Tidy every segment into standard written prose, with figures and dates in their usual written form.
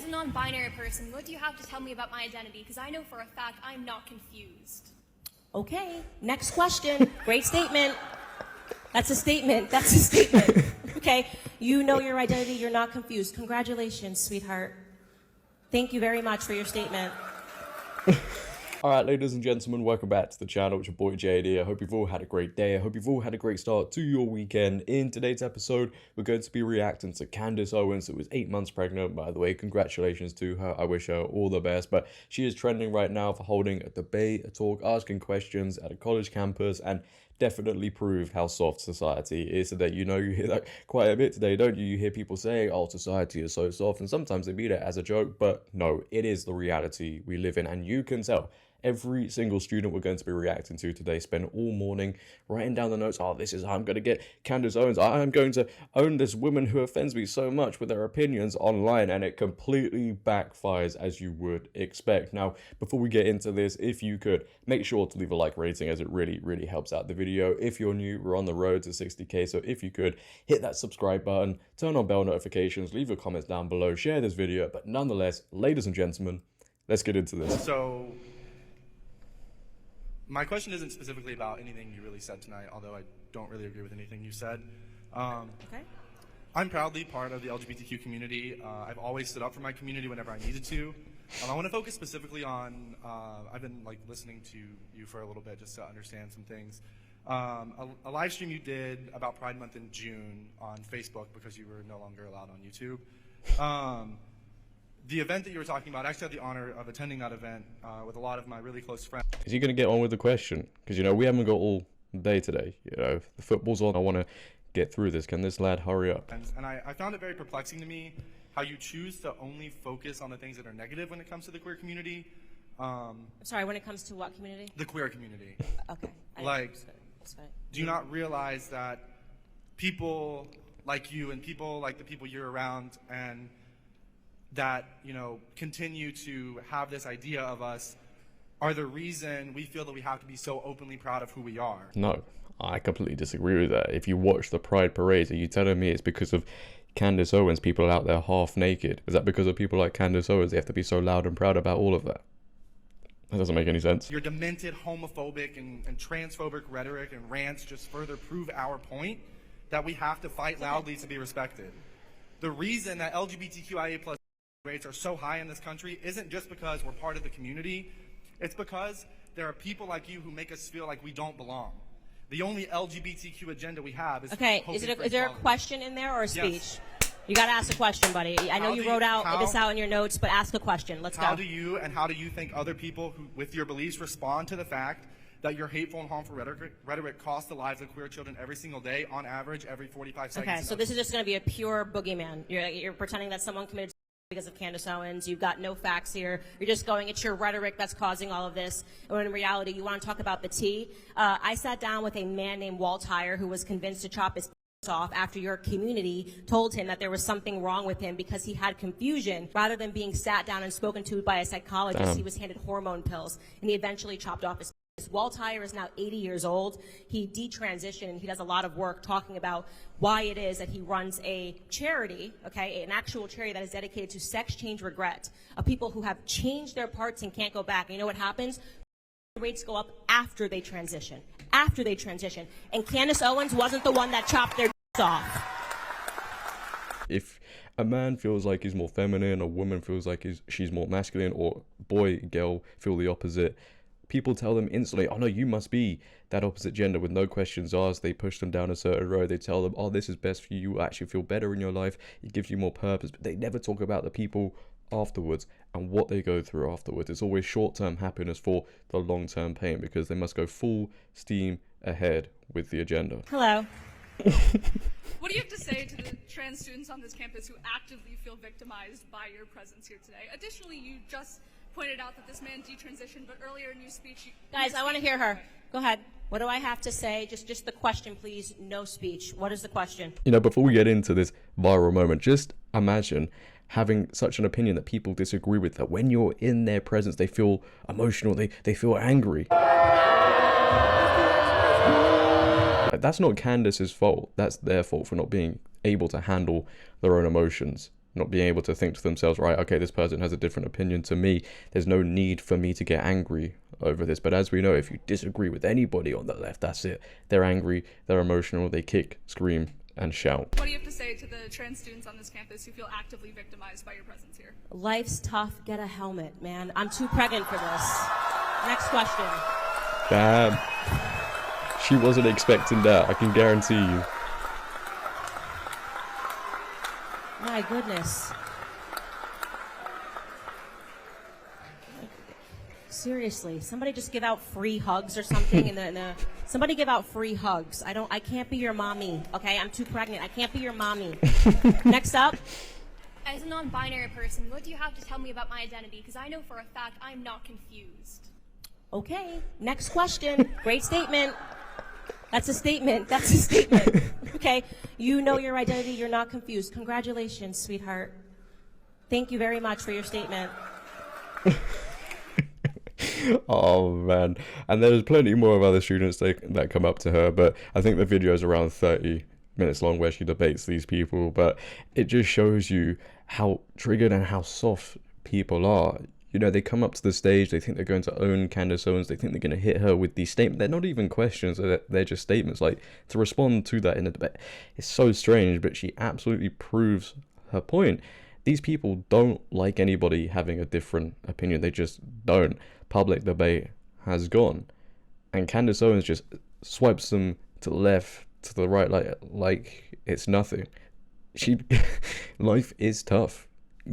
a non-binary person, what do you have to tell me about my identity? Because I know for a fact I'm not confused. Okay, next question. Great statement. That's a statement. That's a statement. Okay, you know your identity. You're not confused. Congratulations, sweetheart. Thank you very much for your statement. Alright, ladies and gentlemen, welcome back to the channel. It's your boy JD. I hope you've all had a great day. I hope you've all had a great start to your weekend. In today's episode, we're going to be reacting to Candace Owens, who was 8 months pregnant. By the way, congratulations to her. I wish her all the best. But she is trending right now for holding a debate, a talk, asking questions at a college campus, and definitely proved how soft society is today. You know, you hear that quite a bit today, don't you? You hear people say, oh, society is so soft, and sometimes they mean it as a joke, but no, it is the reality we live in, and you can tell. Every single student we're going to be reacting to today spend all morning writing down the notes. Oh, this is how I'm going to get Candace Owens. I'm going to own this woman who offends me so much with their opinions online, and it completely backfires as you would expect. Now, before we get into this, if you could, make sure to leave a like rating, as it really, really helps out the video. If you're new, we're on the road to 60k, so if you could, hit that subscribe button, turn on bell notifications, leave your comments down below, share this video. But nonetheless, ladies and gentlemen, let's get into this. So, my question isn't specifically about anything you really said tonight, although I don't really agree with anything you said. Okay. I'm proudly part of the LGBTQ community. I've always stood up for my community whenever I needed to. I want to focus specifically on, I've been listening to you for a little bit just to understand some things. A live stream you did about Pride Month in June on Facebook because you were no longer allowed on YouTube. The event that you were talking about, I actually had the honor of attending that event with a lot of my really close friends. Is he going to get on with the question? Because, you know, we haven't got all day today. You know, the football's on. I want to get through this. Can this lad hurry up? And I found it very perplexing to me how you choose to only focus on the things that are negative when it comes to the queer community. Sorry, when it comes to what community? The queer community. Okay. Do you not realize that people like you and people like the people you're around and that, you know, continue to have this idea of us are the reason we feel that we have to be so openly proud of who we are? No, I completely disagree with that. If you watch the Pride parades, are you telling me it's because of Candace Owens, people out there half naked? Is that because of people like Candace Owens, they have to be so loud and proud about all of that? That doesn't make any sense. Your demented homophobic and transphobic rhetoric and rants just further prove our point that we have to fight loudly to be respected. The reason that LGBTQIA+ rates are so high in this country isn't just because we're part of the community. It's because there are people like you who make us feel like we don't belong. The only LGBTQ agenda we have is okay. Is there a question in there or a speech? Yes. You got to ask a question, buddy. I know you wrote this out in your notes, but ask a question. Let's go. How do you think other people who, with your beliefs, respond to the fact that your hateful and harmful rhetoric costs the lives of queer children every single day, on average, every 45 seconds? Okay, so this is just going to be a pure boogeyman. You're pretending that someone committed because of Candace Owens. You've got no facts here. You're just going, it's your rhetoric that's causing all of this. When in reality, you want to talk about the tea. I sat down with a man named Walt Heyer who was convinced to chop his off after your community told him that there was something wrong with him because he had confusion. Rather than being sat down and spoken to by a psychologist, he was handed hormone pills, and he eventually chopped off his. Walt Heyer is now 80 years old. He detransitioned, and he does a lot of work talking about why it is that he runs a charity, okay, an actual charity that is dedicated to sex change regret, of people who have changed their parts and can't go back. And you know what happens? Rates go up after they transition. After they transition. And Candace Owens wasn't the one that chopped their off. If a man feels like he's more feminine, a woman feels like she's more masculine, or boy, girl feel the opposite, people tell them instantly, oh no, you must be that opposite gender with no questions asked. They push them down a certain road. They tell them, oh, this is best for you. You actually feel better in your life. It gives you more purpose. But they never talk about the people afterwards and what they go through afterwards. It's always short-term happiness for the long-term pain, because they must go full steam ahead with the agenda. Hello. What do you have to say to the trans students on this campus who actively feel victimized by your presence here today? Additionally, you just pointed out that this man detransitioned, but earlier in your speech... Guys, I want to hear her. Go ahead. What do I have to say? Just the question, please. No speech. What is the question? You know, before we get into this viral moment, just imagine having such an opinion that people disagree with, that when you're in their presence, they feel emotional, they feel angry. That's not Candace's fault. That's their fault for not being able to handle their own emotions. not being able to think to themselves, right, okay, this person has a different opinion to me. There's no need for me to get angry over this. But as we know, if you disagree with anybody on the left, that's it. They're angry, they're emotional, they kick, scream, and shout. What do you have to say to the trans students on this campus who feel actively victimized by your presence here? Life's tough. Get a helmet, man. I'm too pregnant for this. Next question. Damn. She wasn't expecting that, I can guarantee you. My goodness. Seriously, somebody just give out free hugs or something. Somebody give out free hugs. I can't be your mommy. Okay, I'm too pregnant. I can't be your mommy. Next up. As a non-binary person, what do you have to tell me about my identity? Because I know for a fact I'm not confused. Okay, next question. Great statement. That's a statement. That's a statement. Okay, you know your identity. You're not confused. Congratulations, sweetheart. Thank you very much for your statement. Oh man, and there's plenty more of other students that come up to her, but I think the video is around 30 minutes long where she debates these people, but it just shows you how triggered and how soft people are. You know, they come up to the stage, they think they're going to own Candace Owens, they think they're going to hit her with these statements. They're not even questions, they're just statements. Like, to respond to that in a debate, it's so strange, but she absolutely proves her point. These people don't like anybody having a different opinion. They just don't. Public debate has gone. And Candace Owens just swipes them to the left, to the right, like it's nothing. Life is tough.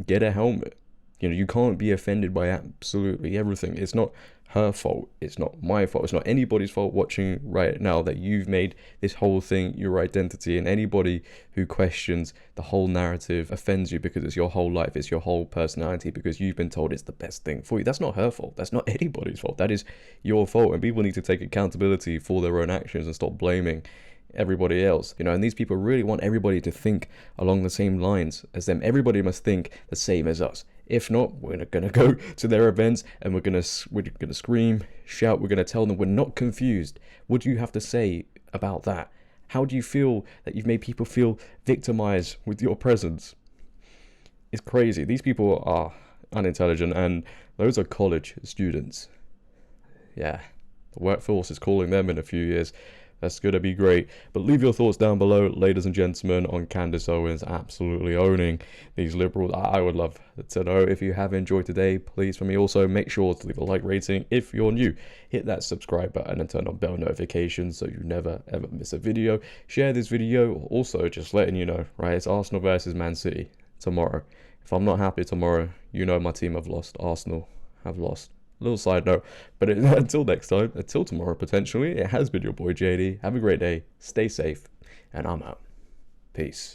Get a helmet. You know, you can't be offended by absolutely everything. It's not her fault. It's not my fault. It's not anybody's fault watching right now that you've made this whole thing your identity. And anybody who questions the whole narrative offends you because it's your whole life. It's your whole personality because you've been told it's the best thing for you. That's not her fault. That's not anybody's fault. That is your fault. And people need to take accountability for their own actions and stop blaming everybody else. You know, and these people really want everybody to think along the same lines as them. Everybody must think the same as us. If not, we're gonna go to their events and we're gonna scream, shout. We're gonna tell them we're not confused. What do you have to say about that? How do you feel that you've made people feel victimized with your presence? It's crazy. These people are unintelligent, and those are college students. Yeah, the workforce is calling them in a few years. That's going to be great. But leave your thoughts down below, ladies and gentlemen, on Candace Owens absolutely owning these liberals. I would love to know. If you have enjoyed today, please, for me, also make sure to leave a like rating. If you're new, hit that subscribe button and turn on bell notifications so you never ever miss a video. Share this video. Also, just letting you know, right, it's Arsenal versus Man City tomorrow. If I'm not happy tomorrow, you know my team have lost. Arsenal have lost. Little side note, but until next time, until tomorrow potentially, it has been your boy JD. Have a great day, stay safe, and I'm out. Peace.